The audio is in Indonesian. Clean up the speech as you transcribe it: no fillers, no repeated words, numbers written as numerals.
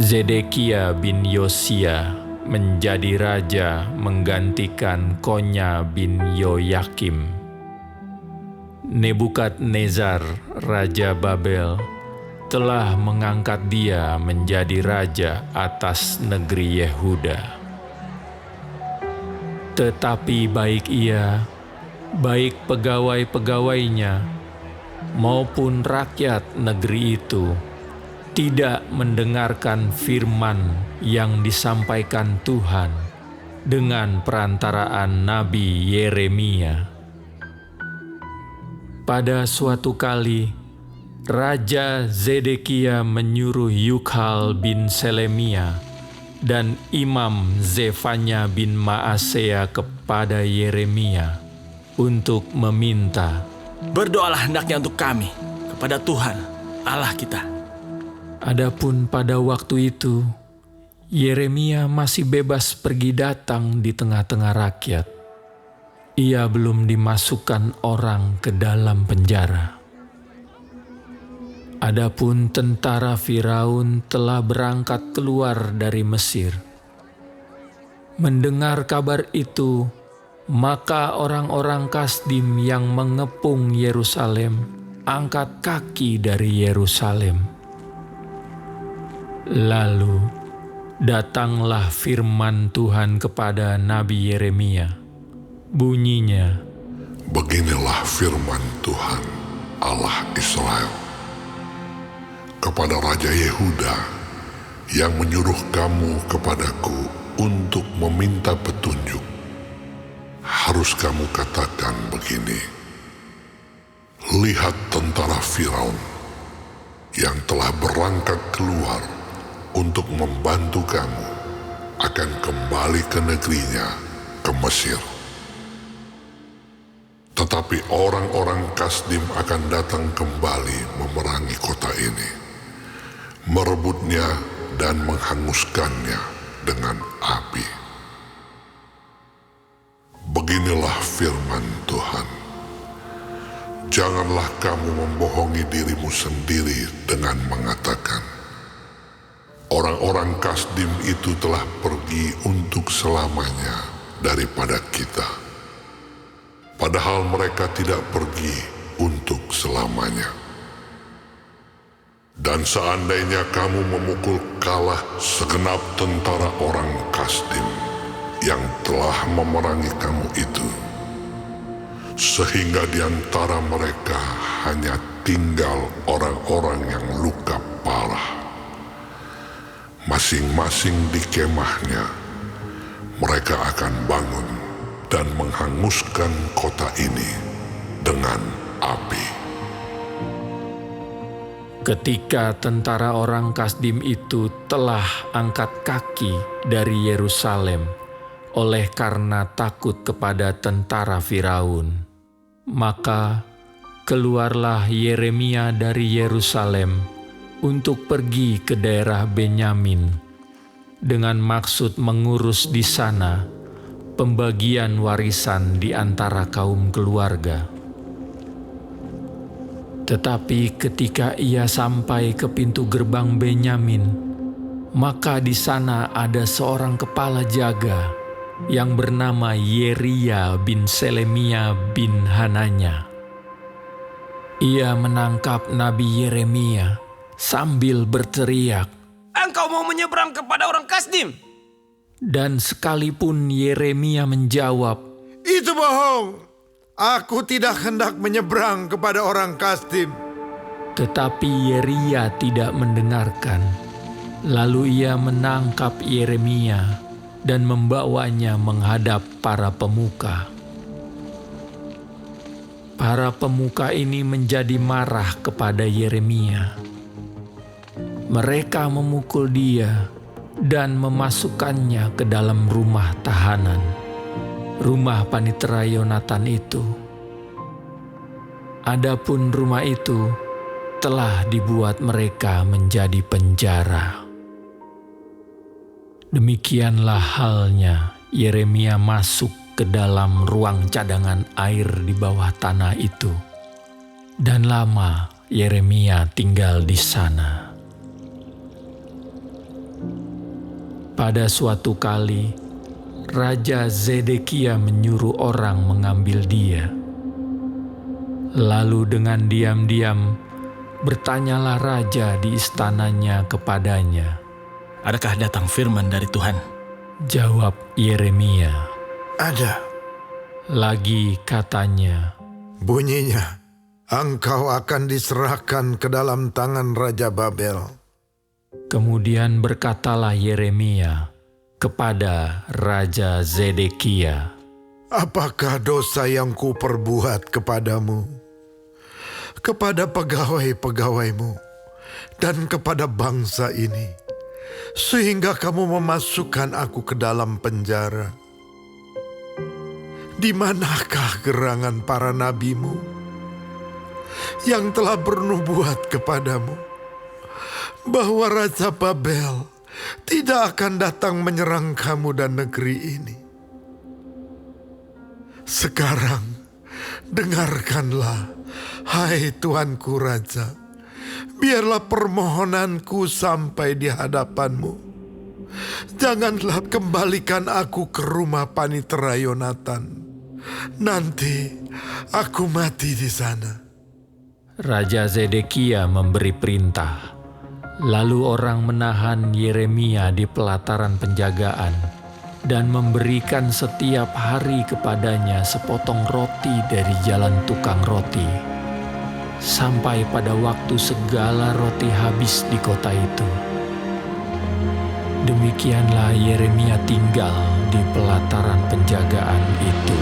Zedekia bin Yosia menjadi raja menggantikan Konya bin Yoyakim. Nebukadnezar, raja Babel, telah mengangkat dia menjadi raja atas negeri Yehuda. Tetapi baik ia, baik pegawai-pegawainya, maupun rakyat negeri itu, tidak mendengarkan firman yang disampaikan Tuhan dengan perantaraan Nabi Yeremia. Pada suatu kali, Raja Zedekia menyuruh Yukhal bin Selemia dan Imam Zefanya bin Maasea kepada Yeremia untuk meminta, "Berdoalah hendaknya untuk kami kepada Tuhan Allah kita." Adapun pada waktu itu, Yeremia masih bebas pergi datang di tengah-tengah rakyat. Ia belum dimasukkan orang ke dalam penjara. Adapun tentara Firaun telah berangkat keluar dari Mesir. Mendengar kabar itu, maka orang-orang Kasdim yang mengepung Yerusalem angkat kaki dari Yerusalem. Lalu datanglah firman Tuhan kepada Nabi Yeremia. Bunyinya, "Beginilah firman Tuhan Allah Israel kepada Raja Yehuda yang menyuruh kamu kepadaku untuk meminta petunjuk. Harus kamu katakan begini, lihat tentara Firaun yang telah berangkat keluar untuk membantu kamu akan kembali ke negerinya, ke Mesir. Tetapi orang-orang Kasdim akan datang kembali memerangi kota ini, merebutnya dan menghanguskannya dengan api. Beginilah firman Tuhan, janganlah kamu membohongi dirimu sendiri dengan mengatakan, orang-orang Kasdim itu telah pergi untuk selamanya daripada kita. Padahal mereka tidak pergi untuk selamanya. Dan seandainya kamu memukul kalah segenap tentara orang Kasdim yang telah memerangi kamu itu, sehingga di antara mereka hanya tinggal orang-orang yang luka parah, masing-masing di kemahnya, mereka akan bangun dan menghanguskan kota ini dengan api." Ketika tentara orang Kasdim itu telah angkat kaki dari Yerusalem oleh karena takut kepada tentara Firaun, maka keluarlah Yeremia dari Yerusalem untuk pergi ke daerah Benyamin dengan maksud mengurus di sana pembagian warisan di antara kaum keluarga. Tetapi ketika ia sampai ke pintu gerbang Benyamin, maka di sana ada seorang kepala jaga yang bernama Yeria bin Selemia bin Hananya. Ia menangkap Nabi Yeremia sambil berteriak, "Engkau mau menyeberang kepada orang Kasdim?" Dan sekalipun Yeremia menjawab, "Itu bohong. Aku tidak hendak menyeberang kepada orang Kasdim." tetapi Yeria tidak mendengarkan. Lalu ia menangkap Yeremia dan membawanya menghadap para pemuka. Para pemuka ini menjadi marah kepada Yeremia. Mereka memukul dia dan memasukkannya ke dalam rumah tahanan, rumah panitera Yonatan itu. Adapun rumah itu telah dibuat mereka menjadi penjara. Demikianlah halnya Yeremia masuk ke dalam ruang cadangan air di bawah tanah itu, dan lama Yeremia tinggal di sana. Pada suatu kali, Raja Zedekia menyuruh orang mengambil dia. Lalu dengan diam-diam, bertanyalah raja di istananya kepadanya. Adakah datang firman dari Tuhan? Jawab Yeremia. Ada. Lagi katanya, Bunyinya, engkau akan diserahkan ke dalam tangan Raja Babel. kemudian berkatalah Yeremia kepada Raja Zedekia, Apakah dosa yang kuperbuat kepadamu, kepada pegawai-pegawaimu, dan kepada bangsa ini, sehingga kamu memasukkan aku ke dalam penjara? Di manakah gerangan para nabimu yang telah bernubuat kepadamu bahwa Raja Babel tidak akan datang menyerang kamu dan negeri ini? Sekarang dengarkanlah, hai Tuanku Raja, biarlah permohonanku sampai di hadapanmu. Janganlah kembalikan aku ke rumah panitera Yonatan. Nanti aku mati di sana. Raja Zedekia memberi perintah. Lalu orang menahan Yeremia di pelataran penjagaan dan memberikan setiap hari kepadanya sepotong roti dari jalan tukang roti, sampai pada waktu segala roti habis di kota itu. Demikianlah Yeremia tinggal di pelataran penjagaan itu.